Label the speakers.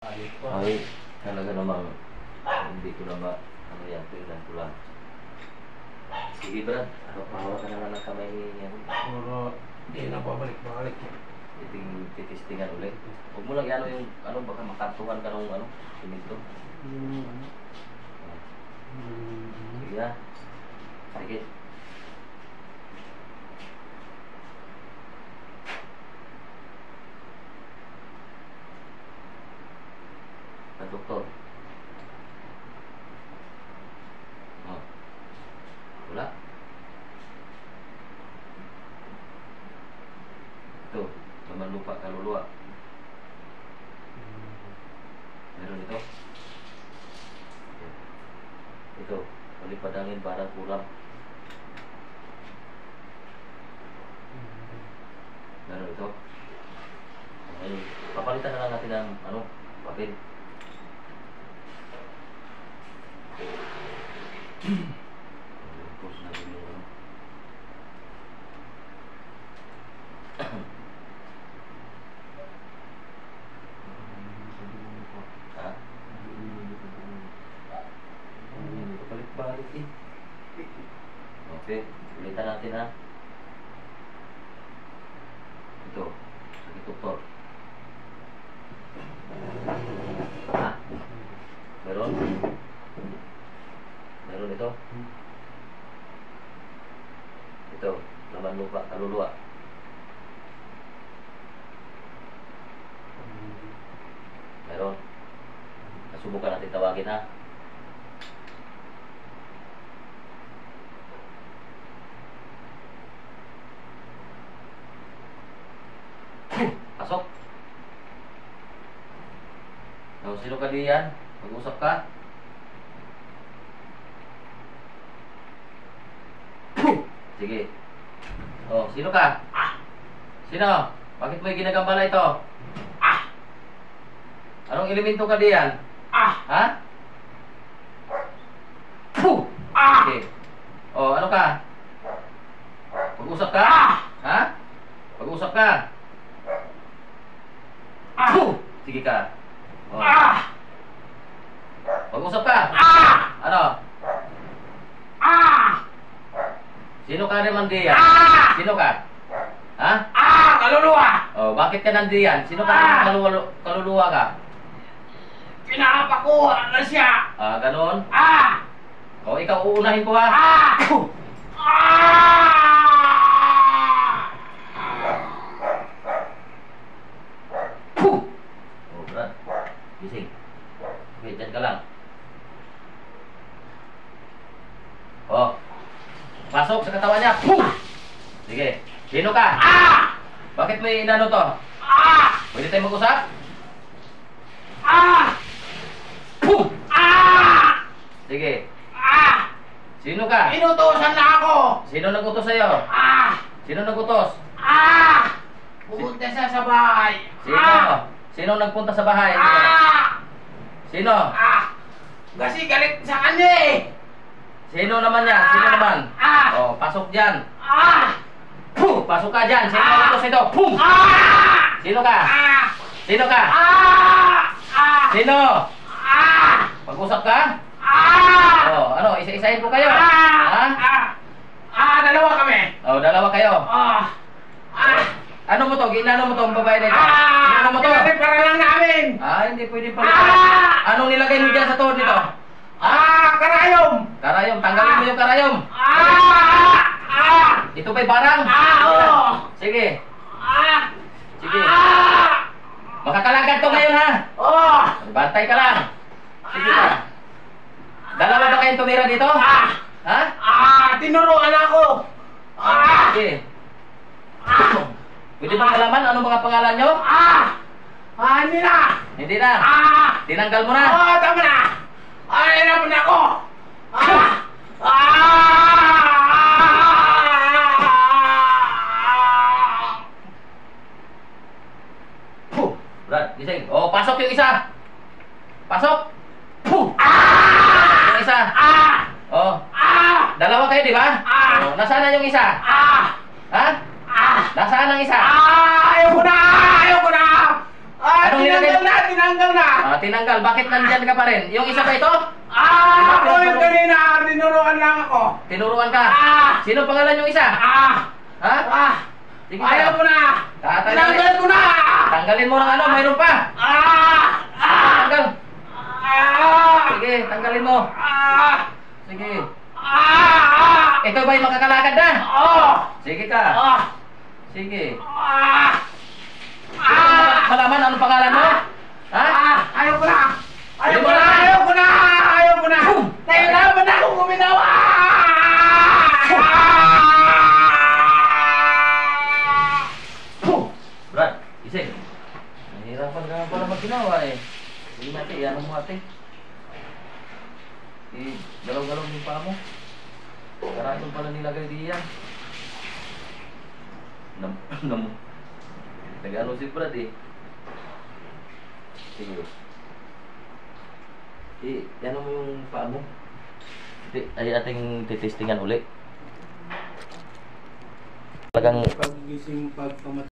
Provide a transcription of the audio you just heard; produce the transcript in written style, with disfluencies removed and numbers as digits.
Speaker 1: Ay, talaga namang hindi ko na ba ano yan, tingnan ko lang. Sige Brad, hawak ka na lang ng kamay ni yan.
Speaker 2: Puro hindi na pabalik-balik.
Speaker 1: Titistingan ulit. Huwag mo lang yan yung ano, baka makantuhan ka nung ano, pinito. Sige na. Sige. Doktor. Oh. Wala. Ito, laman lupa, kaluluwa. Meron ito. Ito, palipadangin parang kulang. Meron ito. Okay, papalitan na lang natin ng ano, papel. Post natin yung ano. Ha? Balik-balik eh. Okay, ulitan natin ha. Ito, sakit doktor. Ha? Meron? Meron ito? Ito, laman lupa, kaluluwa. Meron. Nasubukan natin tawagin ha. Pasok. O, sino ka diyan? Mag-usap ka? Sige. Oh, sino ka? Sino? Bakit mo ginagambala ito? Anong elemento ka diyan? Ha? Okay. Oh, ano ka? Pag-usap ka? Ha? Pag-usap ka? Sige ka. Oh. Pag-usap ka? Ano? Sino ka naman diyan? Sino ka? Ha?
Speaker 2: Kaluluwa!
Speaker 1: Oh, bakit ka nandiyan? Sino ka naman kaluluwa ka?
Speaker 2: Pinapakuha na siya!
Speaker 1: Ganon? Oh, ikaw uunahin ko ha? Oh, Brad. Gising. Okay, dyan ka lang. Oh. Pasok sa katawan niya. Sige. Sino ka? Bakit may inano to? Pwede tayo mag-usap? Sige. Sino ka?
Speaker 2: Inutusan na ako!
Speaker 1: Sino nag-utos sa'yo? Sino nag-utos?
Speaker 2: Pumunta siya sa bahay!
Speaker 1: Sino? Sino nagpunta sa bahay? Sino?
Speaker 2: Kasi galit sa kanya eh!
Speaker 1: Sino naman yan? Sino naman? Oh, pasok dyan. Pasok ka dyan. Sino nag-utos ito? Sino ka? Sino ka? Sino? Pag-usap ka? Oh, ano? Isa-isahin ko kayo.
Speaker 2: Dalawa kami!
Speaker 1: Oh, dalawa kayo. Ano mo to? Ginano mo to ang babae na ito? Ginano mo to?
Speaker 2: Para lang namin!
Speaker 1: Hindi pwede pala. Anong nilagay mo dyan sa tuhod nito?
Speaker 2: Karayom!
Speaker 1: Karayom. Tanggalin mo yung karayom. Ito ba'y barang?
Speaker 2: Oo!
Speaker 1: Sige. Sige. Makakalagad to ngayon ha. Bantay ka lang. Sige ka. Dalawa ba kayong tumira dito? Ha?
Speaker 2: Tinuruan ako!
Speaker 1: Sige. Pwede bang malaman anong mga pangalan nyo?
Speaker 2: Hindi na!
Speaker 1: Hindi na. Tinanggal mo na.
Speaker 2: Tama na! Naman ako!
Speaker 1: Brad, gising. Oh, pasok yung isa. Pasok. Yung isa. Oh. Dalawa kayo, di ba? Oh, nasaan na yung isa? Ha? Nasaan ang isa?
Speaker 2: Ayaw ko na! Ayaw ko na!
Speaker 1: Anong nilagay?
Speaker 2: Tinanggal na.
Speaker 1: Ah, tinanggal. Bakit nandyan ka pa rin? Yung isa ba ito?
Speaker 2: Ako yung kanina, tinuruan lang ako.
Speaker 1: Tinuruan ka? Sino pangalan yung isa? Ha? Sige
Speaker 2: Ayaw ko na. Tinanggal ko na.
Speaker 1: Tanggalin mo ng ano, mayroon pa. Tanggal. Sige, tanggalin mo. Sige. Ikaw ba yung makakalakad na? Sige ka. Sige. Gusto mo malaman anong pangalan mo? Ha?
Speaker 2: Ayaw ko na. Ayaw ko na. Ayaw ko na. Ayaw ko na. Nahirapan na akong guminawa.
Speaker 1: Brad, isig. Nahihirapan ka pala mag-ginawa eh. Sige natin, iyan mo ate. Galaw-galaw yung paa mo. Karayong pala nilagay diyan. Nag-ano si Brad eh. Sige. Yan mo yung paa mo. Ay ating titestingan uli. Talagang
Speaker 2: Pagising pagkamatay.